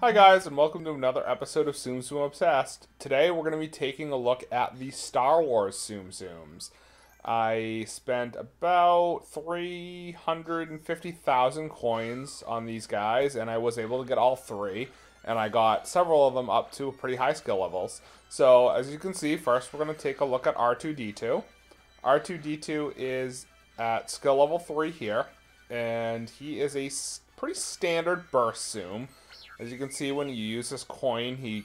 Hi guys, and welcome to another episode of Tsum Tsum Obsessed. Today we're going to be taking a look at the Star Wars Tsum Tsums. I spent about 350,000 coins on these guys, and I was able to get all three, and I got several of them up to pretty high skill levels. So, as you can see, first we're going to take a look at R2-D2. R2-D2 is at skill level 3 here, and he is a pretty standard burst Tsum. As you can see, when you use this coin, his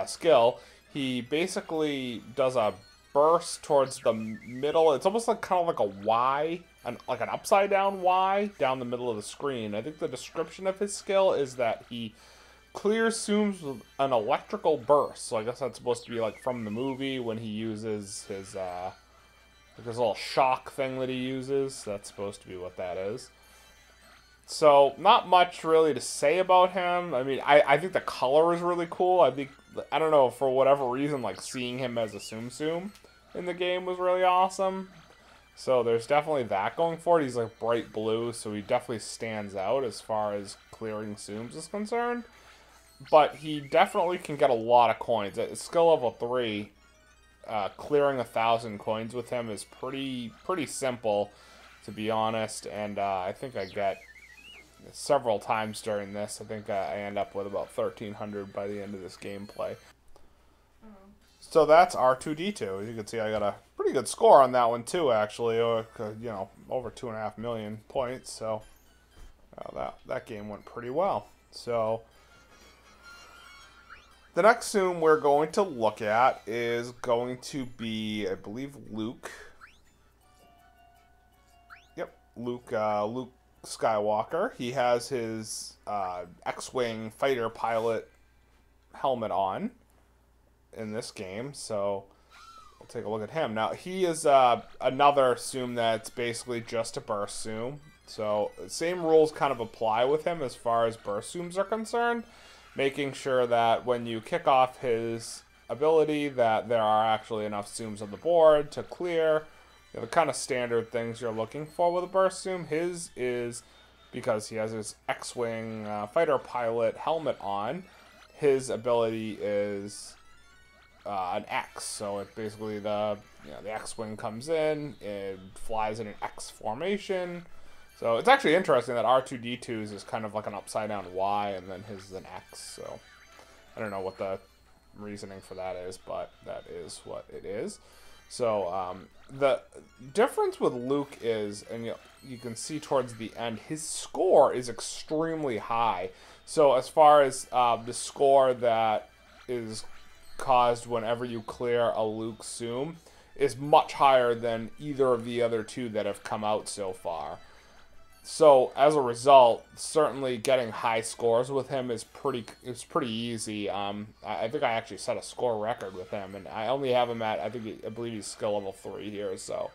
skill, he basically does a burst towards the middle. It's almost like kind of like a Y, like an upside down Y down the middle of the screen. I think the description of his skill is that he clears Tsums with an electrical burst. So I guess that's supposed to be like from the movie when he uses his like his little shock thing that he uses. That's supposed to be what that is. So, not much really to say about him. I mean, I think the color is really cool. I don't know, for whatever reason, like, seeing him as a Tsum Tsum in the game was really awesome. So, there's definitely that going for it. He's, like, bright blue, so he definitely stands out as far as clearing Tsums is concerned. But he definitely can get a lot of coins. At skill level 3, clearing 1,000 coins with him is pretty simple, to be honest. And I think I get several times during this. I think I end up with about 1,300 by the end of this gameplay. So that's R2-D2. As you can see, I got a pretty good score on that one too, actually. You know, over 2.5 million points. So that game went pretty well. So the next Tsum we're going to look at is going to be, I believe, Luke. Yep, Luke Skywalker. He has his X-Wing fighter pilot helmet on in this game, so we'll take a look at him. Now, he is another Tsum that's basically just a burst Tsum, so same rules kind of apply with him as far as burst Tsums are concerned, making sure that when you kick off his ability that there are actually enough Tsums on the board to clear. The kind of standard things you're looking for with a burst Tsum. His is, because he has his X-Wing fighter pilot helmet on, his ability is an X. So it basically the X-Wing comes in, it flies in an X formation. So it's actually interesting that R2-D2's is kind of like an upside down Y, and then his is an X. So I don't know what the reasoning for that is, but that is what it is. So, the difference with Luke is, and you can see towards the end, his score is extremely high. So, as far as the score that is caused whenever you clear a Luke Tsum is much higher than either of the other two that have come out so far. So, as a result, certainly getting high scores with him is pretty easy. I think I actually set a score record with him, and I only have him at, I believe he's skill level 3 here, so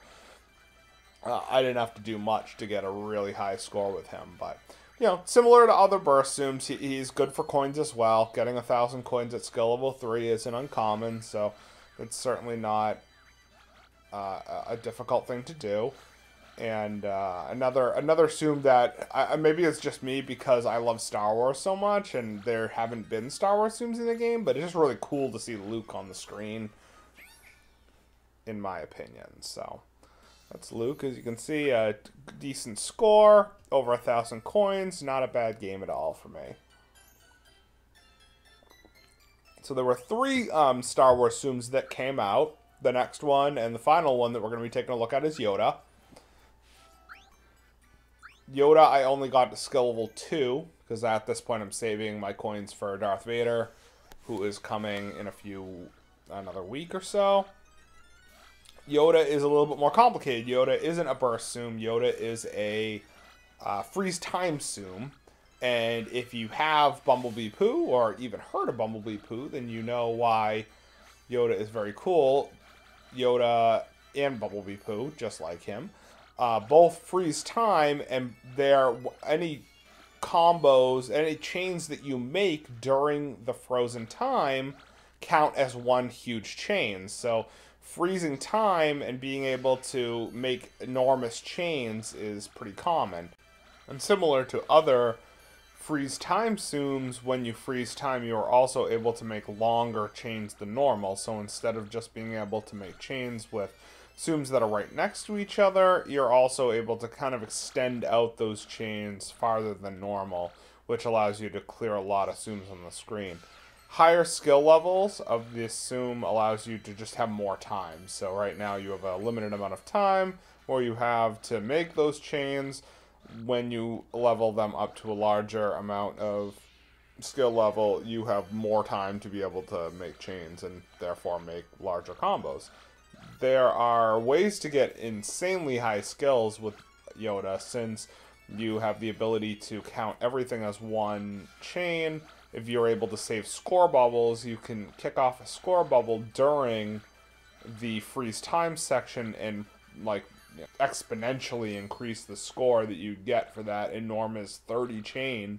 I didn't have to do much to get a really high score with him. But, you know, similar to other burst Tsums, he's good for coins as well. Getting 1,000 coins at skill level 3 isn't uncommon, so it's certainly not a difficult thing to do. And another Tsum that maybe it's just me because I love Star Wars so much, and there haven't been Star Wars Tsums in the game, but it's just really cool to see Luke on the screen, in my opinion. So that's Luke. As you can see, a decent score, over 1,000 coins, not a bad game at all for me. So there were 3 Star Wars Tsums that came out. The next one and the final one that we're going to be taking a look at is Yoda. Yoda, I only got to skill level 2, because at this point I'm saving my coins for Darth Vader, who is coming in another week or so. Yoda is a little bit more complicated. Yoda isn't a burst Tsum. Yoda is a freeze time Tsum. And if you have Bumblebee Poo, or even heard of Bumblebee Poo, then you know why Yoda is very cool. Yoda and Bumblebee Poo, just like him, both freeze time, and any combos, any chains that you make during the frozen time count as one huge chain. So freezing time and being able to make enormous chains is pretty common. And similar to other freeze time Tsums, when you freeze time, you are also able to make longer chains than normal. So instead of just being able to make chains with Tsums that are right next to each other, you're also able to kind of extend out those chains farther than normal, which allows you to clear a lot of Tsums on the screen. Higher skill levels of this Tsum allows you to just have more time. So right now you have a limited amount of time where you have to make those chains. When you level them up to a larger amount of skill level, you have more time to be able to make chains and therefore make larger combos. There are ways to get insanely high skills with Yoda, since you have the ability to count everything as one chain. If you're able to save score bubbles, you can kick off a score bubble during the freeze time section and like exponentially increase the score that you get for that enormous 30 chain.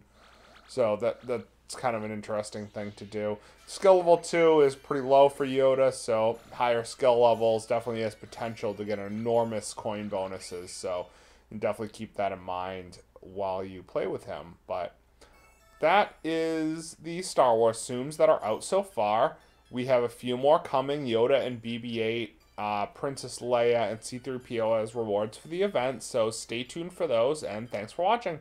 So that's kind of an interesting thing to do. Skill level 2 is pretty low for Yoda, so higher skill levels definitely has potential to get enormous coin bonuses. So you definitely keep that in mind while you play with him. But that is the Star Wars Tsums that are out so far. We have a few more coming, Yoda and BB-8, Princess Leia, and C-3PO as rewards for the event, so stay tuned for those, and thanks for watching.